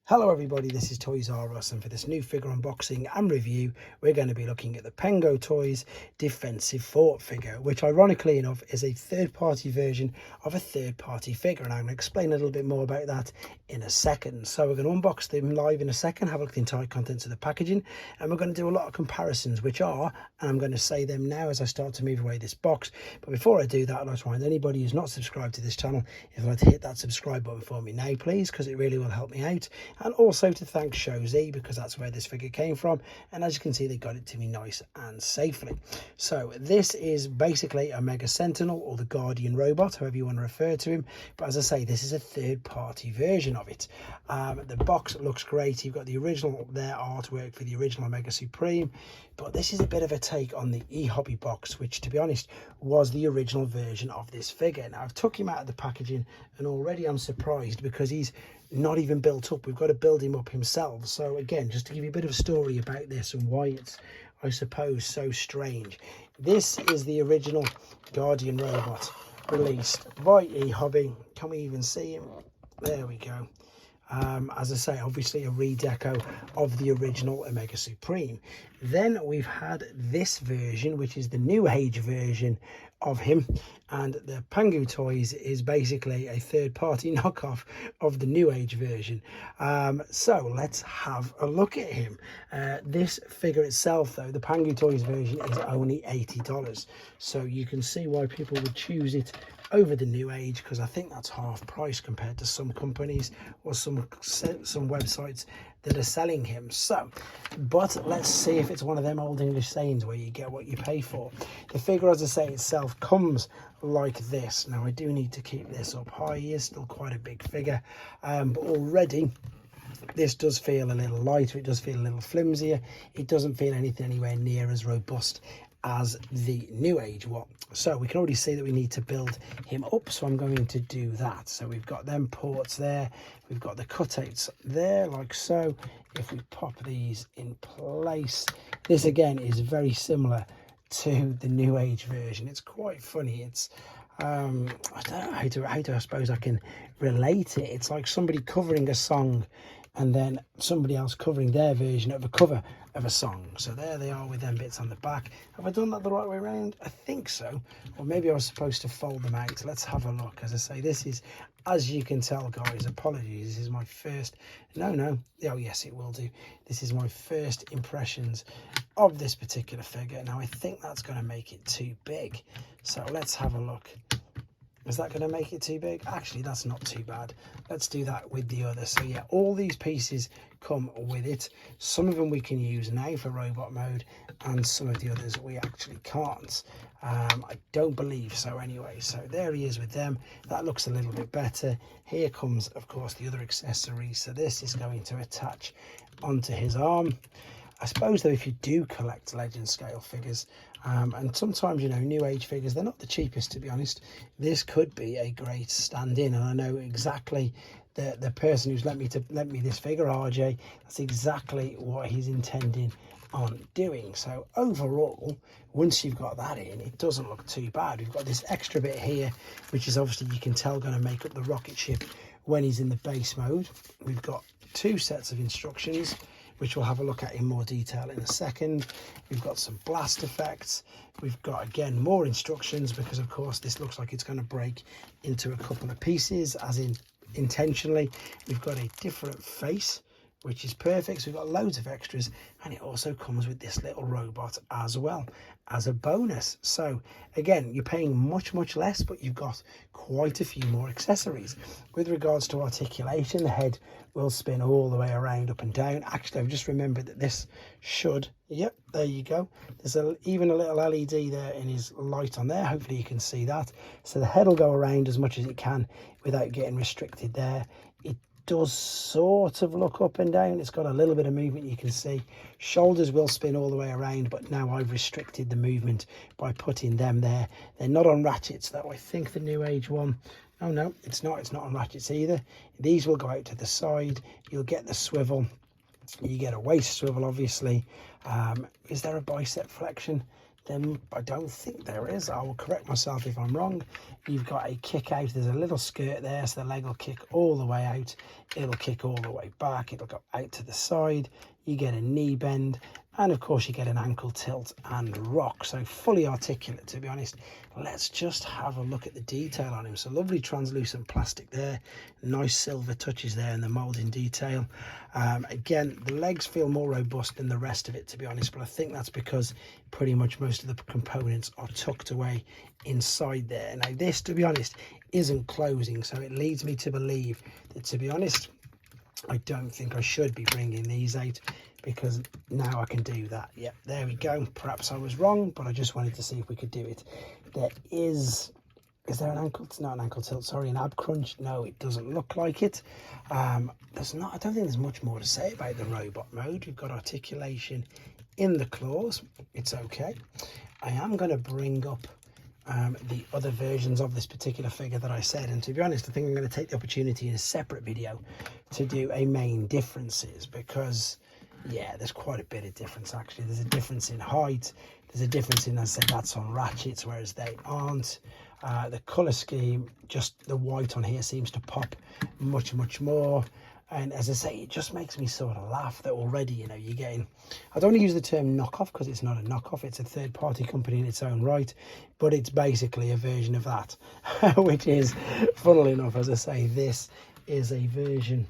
Hello everybody, this is Toys R Us, and for this new figure unboxing and review we're going to be looking at the Pangu Toys defensive fort figure, which ironically enough is a third-party version of a third-party figure, and I'm going to explain a little bit more about that in a second. So we're going to unbox them live in a second, have a look at the entire contents of the packaging, and we're going to do a lot of comparisons, which are, and I'm going to say them now as I start to move away this box. But before I do that, I'd like to remind anybody who's not subscribed to this channel, if you'd like to hit that subscribe button for me now please, because it really will help me out. And also to thank showz, because that's where this figure came from, and as you can see they got it to me nice and safely. So this is basically a Mega Sentinel, or the Guardian robot, however you want to refer to him, but as I say, this is a third-party version of it. The box looks great. You've got the original there, artwork for the original Mega Supreme, but this is a bit of a take on the eHobby box, which to be honest was the original version of this figure. Now I've took him out of the packaging and already I'm surprised because he's not even built up. We've got to build him up himself. So again, just to give you a bit of a story about this and why it's, I suppose, so strange. This is the original Guardian robot released by eHobby. Can we even see him? There we go. As I say, obviously a redeco of the original Omega Supreme. Then we've had this version, which is the new age version of him, and the Pangu Toys is basically a third-party knockoff of the new age version. So let's have a look at him. This figure itself, though, the Pangu Toys version, is only $80, so you can see why people would choose it over the new age, because I think that's half price compared to some companies or some websites that are selling him. So, but let's see if it's one of them old English sayings where you get what you pay for. The figure, as I say, itself comes like this. Now I do need to keep this up high. He is still quite a big figure, but already this does feel a little lighter. It does feel a little flimsier. It doesn't feel anything anywhere near as robust as the new age one. So we can already see that we need to build him up, so I'm going to do that. So we've got them ports there, we've got the cutouts there like so. If we pop these in place, this again is very similar to the new age version. It's quite funny. It's I don't know how to I suppose I can relate it. It's like somebody covering a song and then somebody else covering their version of a cover of a song. So there they are with them bits on the back. Have I done that the right way around? I think so. Or maybe I was supposed to fold them out. Let's have a look. As I say, this is, as you can tell, guys, apologies, this is my first, oh yes, it will do. This is my first impressions of this particular figure. Now I think that's going to make it too big. So let's have a look. Is that going to make it too big? Actually, that's not too bad. Let's do that with the other. So yeah, all these pieces come with it. Some of them we can use now for robot mode, and some of the others we actually can't. I don't believe so anyway. So there he is with them. That looks a little bit better. Here comes, of course, the other accessories. So this is going to attach onto his arm. I suppose though, if you do collect legend scale figures, and sometimes, you know, new age figures, they're not the cheapest, to be honest, this could be a great stand-in. And I know exactly the person who's let me this figure, RJ, that's exactly what he's intending on doing. So overall, once you've got that in, it doesn't look too bad. We've got this extra bit here, which is obviously, you can tell, going to make up the rocket ship when he's in the base mode. We've got two sets of instructions, which we'll have a look at in more detail in a second. We've got some blast effects. We've got, again, more instructions, because of course this looks like it's going to break into a couple of pieces, as in intentionally. We've got a different face, which is perfect. So we've got loads of extras, and it also comes with this little robot as well as a bonus. So again, you're paying much less, but you've got quite a few more accessories. With regards to articulation, the head will spin all the way around, up and down. Actually, I've just remembered that this should, yep, there you go, there's even a little LED there in his light on there. Hopefully you can see that. So the head will go around as much as it can without getting restricted there. It does sort of look up and down. It's got a little bit of movement, you can see. Shoulders will spin all the way around, but now I've restricted the movement by putting them there. They're not on ratchets, though. I think the new age one, oh no, it's not on ratchets either. These will go out to the side. You'll get the swivel, you get a waist swivel, obviously. Is there a bicep flexion? then I don't think there is. I will correct myself if I'm wrong. You've got a kick out. There's a little skirt there, so the leg will kick all the way out. It'll kick all the way back. It'll go out to the side. You get a knee bend, and of course you get an ankle tilt and rock. So fully articulate, to be honest. Let's just have a look at the detail on him. So lovely translucent plastic there, nice silver touches there in the molding detail. Again, the legs feel more robust than the rest of it, to be honest, but I think that's because pretty much most of the components are tucked away inside there. Now this, to be honest, isn't closing, so it leads me to believe that, to be honest, I don't think I should be bringing these out, because now I can do that. Yeah, there we go. Perhaps I was wrong, but I just wanted to see if we could do it. There is there an ankle? It's not an ankle tilt, sorry, an ab crunch. No, it doesn't look like it. There's not, I don't think there's much more to say about the robot mode. We've got articulation in the claws. It's okay. I am going to bring up the other versions of this particular figure that I said, and to be honest, I think I'm going to take the opportunity in a separate video to do a main differences, because yeah, there's quite a bit of difference actually. There's a difference in height, there's a difference in, as I said, that's on ratchets whereas they aren't. The color scheme, just the white on here seems to pop much more, and as I say, it just makes me sort of laugh that already, you know, you're getting, I don't want to use the term knockoff because it's not a knockoff, it's a third-party company in its own right, but it's basically a version of that, which is, funnily enough, as I say, this is a version,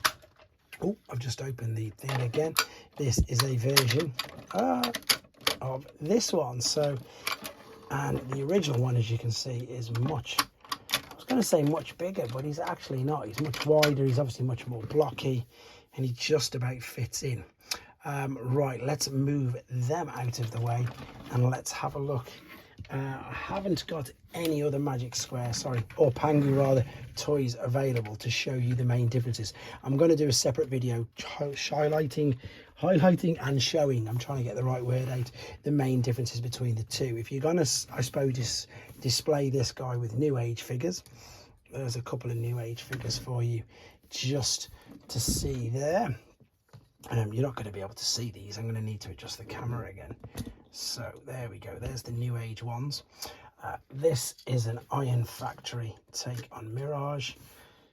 oh, I've just opened the thing again, this is a version of this one. So, and the original one, as you can see, is much, I was going to say much bigger, but he's actually not. He's much wider, he's obviously much more blocky, and he just about fits in. Right, let's move them out of the way and let's have a look. I haven't got any other Magic Square, sorry, or Pangu rather, toys available to show you the main differences. I'm going to do a separate video highlighting and showing, I'm trying to get the right word out, the main differences between the two. If you're going to, I suppose, display this guy with New Age figures, there's a couple of New Age figures for you just to see there. You're not going to be able to see these. I'm going to need to adjust the camera again. So there we go. There's the New Age ones. This is an Iron Factory take on Mirage.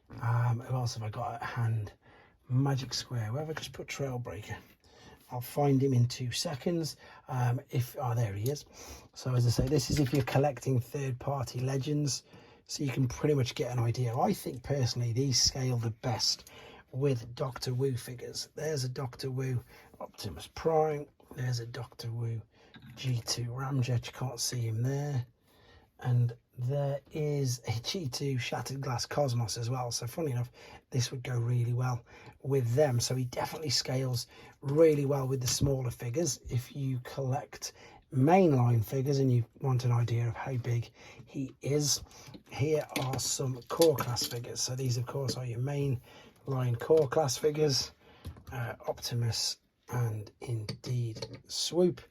Who else have I got at hand? Magic Square. Where have I just put Trailbreaker? I'll find him in 2 seconds. There he is. So as I say, this is if you're collecting third-party legends, so you can pretty much get an idea. I think personally these scale the best with Doctor Wu figures. There's a Doctor Wu Optimus Prime. There's a Doctor Wu G2 Ramjet. You can't see him there. And there is a G2 Shattered Glass Cosmos as well. So funny enough, this would go really well with them. So he definitely scales really well with the smaller figures. If you collect mainline figures and you want an idea of how big he is, here are some core class figures. So these of course are your main line core class figures, Optimus and indeed Swoop.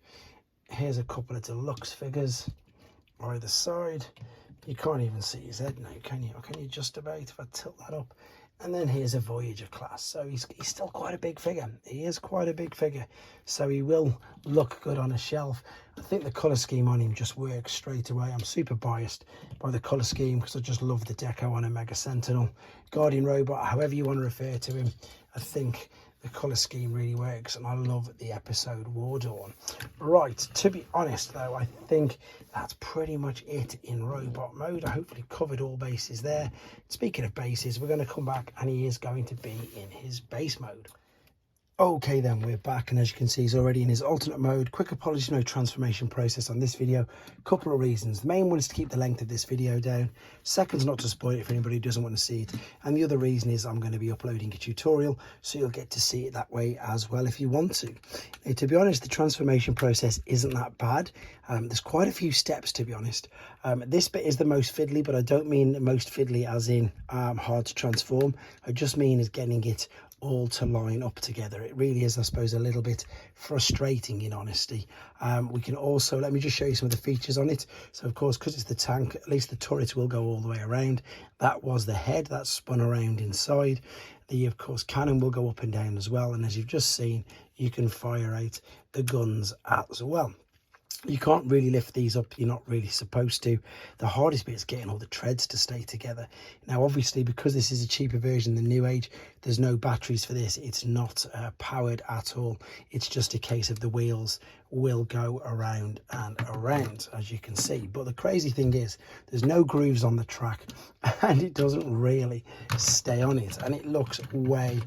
Here's a couple of deluxe figures either side. You can't even see his head now, can you? Or can you just about, if I tilt that up? And then here's a Voyager class. So he's still quite a big figure. He is quite a big figure. So he will look good on a shelf. I think the colour scheme on him just works straight away. I'm super biased by the colour scheme because I just love the deco on a Mega Sentinel. Guardian Robot, however you want to refer to him, I think the colour scheme really works, and I love the episode War Dawn. Right, to be honest though, I think that's pretty much it in robot mode. I hopefully covered all bases there. Speaking of bases, we're going to come back and he is going to be in his base mode. Okay then, we're back, and as you can see he's already in his alternate mode. Quick apologies, no transformation process on this video. Couple of reasons. The main one is to keep the length of this video down. Second's not to spoil it for anybody who doesn't want to see it. And the other reason is I'm going to be uploading a tutorial, so you'll get to see it that way as well if you want to. Now, to be honest, the transformation process isn't that bad. There's quite a few steps, to be honest. This bit is the most fiddly, but I don't mean most fiddly as in hard to transform. I just mean as getting it all to line up together. It really is, I suppose, a little bit frustrating in honesty. We can also, let me just show you some of the features on it. So of course, because it's the tank, at least the turret will go all the way around. That was the head that spun around inside. The, of course, cannon will go up and down as well, and as you've just seen, you can fire out the guns as well. You can't really lift these up, you're not really supposed to. The hardest bit is getting all the treads to stay together. Now obviously, because this is a cheaper version than New Age, there's no batteries for this. It's not powered at all. It's just a case of the wheels will go around and around, as you can see. But the crazy thing is there's no grooves on the track, and it doesn't really stay on it, and it looks way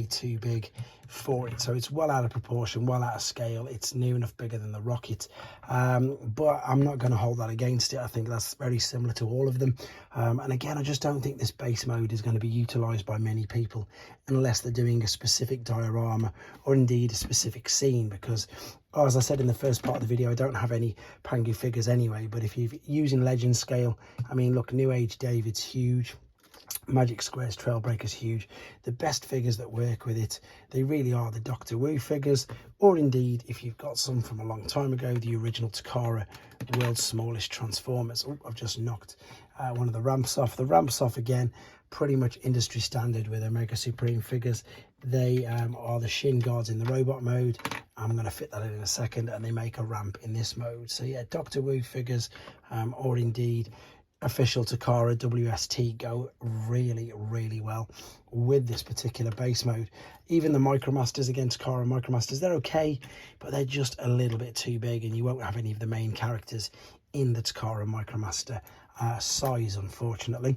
too big for it. So it's well out of proportion, well out of scale. It's near enough bigger than the Rocket, but I'm not going to hold that against it. I think that's very similar to all of them, and again, I just don't think this base mode is going to be utilized by many people unless they're doing a specific diorama or indeed a specific scene, because as I said in the first part of the video, I don't have any Pangu figures anyway. But if you're using legend scale, I mean, look, New Age David's huge, Magic Square's Trailbreaker's huge. The best figures that work with it, they really are the Doctor Wu figures, or indeed, if you've got some from a long time ago, the original Takara World's Smallest Transformers. Oh, I've just knocked one of the ramps off. The ramps off again, pretty much industry standard with Omega Supreme figures. They are the shin guards in the robot mode. I'm going to fit that in a second, and they make a ramp in this mode. So yeah, Doctor Wu figures, or indeed official Takara WST, go really well with this particular base mode. Even the Micromasters, against Takara Micromasters, they're okay, but they're just a little bit too big, and you won't have any of the main characters in the Takara Micromaster size, unfortunately.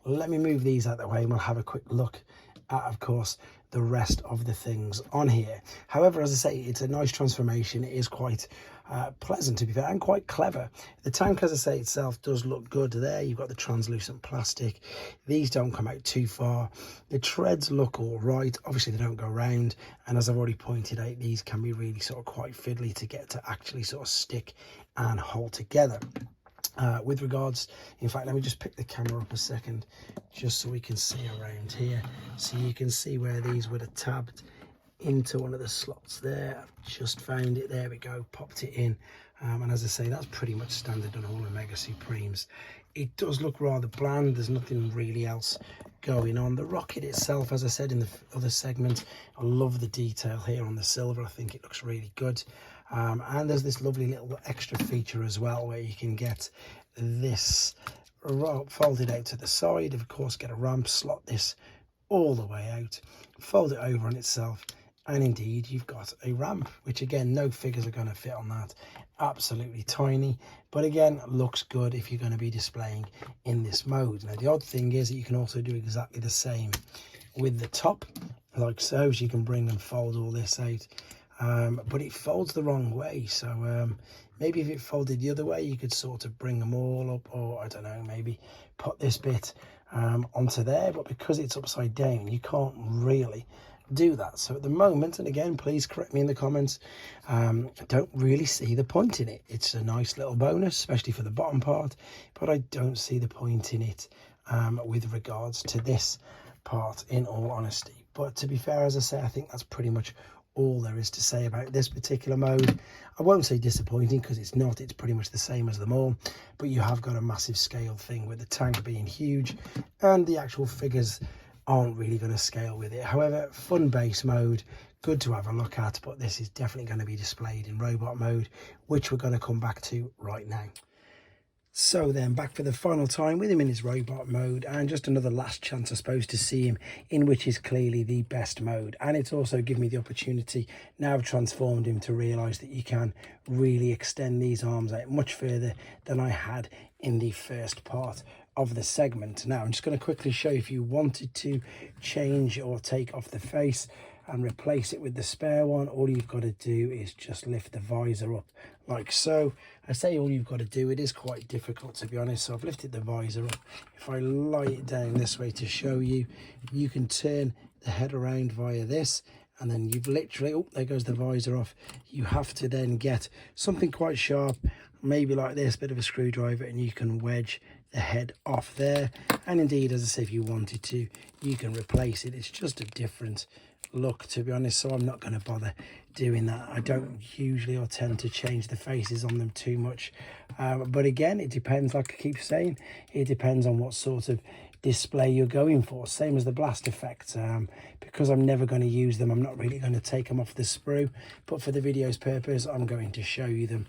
Let me move these out of the way and we'll have a quick look at, of course, the rest of the things on here. However, as I say, it's a nice transformation. It is quite pleasant, to be fair, and quite clever. The tank, as I say, itself does look good there. You've got the translucent plastic. These don't come out too far. The treads look all right. Obviously, they don't go round, and as I've already pointed out, these can be really sort of quite fiddly to get to actually sort of stick and hold together. With regards, in fact, let me just pick the camera up a second just so we can see around here. So you can see where these would have tabbed into one of the slots there. I've just found it. There we go, popped it in. And as I say, that's pretty much standard on all Omega Supremes. It does look rather bland. There's nothing really else going on. The Rocket itself, as I said in the other segment, I love the detail here on the silver. I think it looks really good. And there's this lovely little extra feature as well where you can get this folded out to the side. Of course, get a ramp, slot this all the way out, fold it over on itself, and indeed you've got a ramp, which again, no figures are going to fit on that. Absolutely tiny, but again, looks good if you're going to be displaying in this mode. Now the odd thing is that you can also do exactly the same with the top, like so. So you can bring and fold all this out, but it folds the wrong way. So maybe if it folded the other way, you could sort of bring them all up, or I don't know, maybe put this bit onto there. But because it's upside down, you can't really do that. So at the moment, and again, please correct me in the comments, I don't really see the point in it. It's a nice little bonus, especially for the bottom part, but I don't see the point in it with regards to this part, in all honesty. But to be fair, as I say, I think that's pretty much all there is to say about this particular mode. I won't say disappointing, because it's not. It's pretty much the same as them all, but you have got a massive scale thing with the tank being huge, and the actual figures aren't really going to scale with it. However, fun base mode, good to have a look at, but this is definitely going to be displayed in robot mode, which we're going to come back to right now. So then, back for the final time with him in his robot mode, and just another last chance, I suppose, to see him in which is clearly the best mode. And it's also given me the opportunity, now I've transformed him, to realise that you can really extend these arms out much further than I had in the first part of the segment. Now I'm just going to quickly show you, if you wanted to change or take off the face and replace it with the spare one, all you've got to do is just lift the visor up like so. I say all you've got to do, it is quite difficult, to be honest. So I've lifted the visor up. If I lie it down this way to show you, you can turn the head around via this, and then you've literally, oh, there goes the visor off. You have to then get something quite sharp, maybe like this, bit of a screwdriver, and you can wedge the head off there. And indeed, as I say, if you wanted to, you can replace it. It's just a different look, to be honest, so I'm not going to bother doing that. I don't usually or tend to change the faces on them too much, but again, it depends. Like I keep saying, it depends on what sort of display you're going for. Same as the blast effect. Because I'm never going to use them, I'm not really going to take them off the sprue, but for the video's purpose I'm going to show you them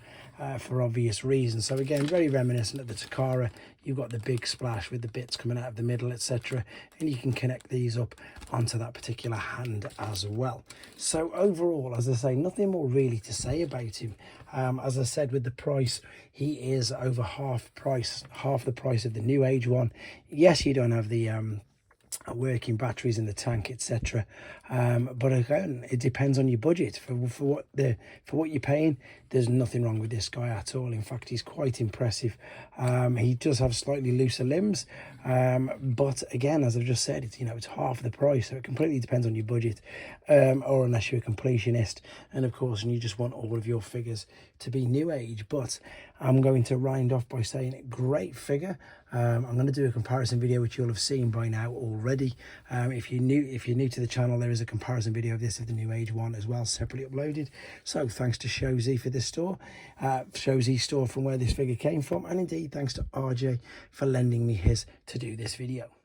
for obvious reasons. So again, very reminiscent of the Takara. You've got the big splash with the bits coming out of the middle, etc., and you can connect these up onto that particular hand as well. So overall, as I say, nothing more really to say about him. As I said, with the price, he is over half the price of the new age one. Yes, you don't have the working batteries in the tank, etc., but again, it depends on your budget. For what you're paying, there's nothing wrong with this guy at all. In fact, he's quite impressive. He does have slightly looser limbs, but again, as I've just said, it's, you know, it's half the price, so it completely depends on your budget, or unless you're a completionist, and of course, and you just want all of your figures to be new age. But I'm going to round off by saying great figure. I'm going to do a comparison video, which you'll have seen by now already. If you're new to the channel, there is a comparison video of this, of the new age one as well, separately uploaded. So thanks to showz for this store, showz store, from where this figure came from, and indeed thanks to RJ for lending me his to do this video.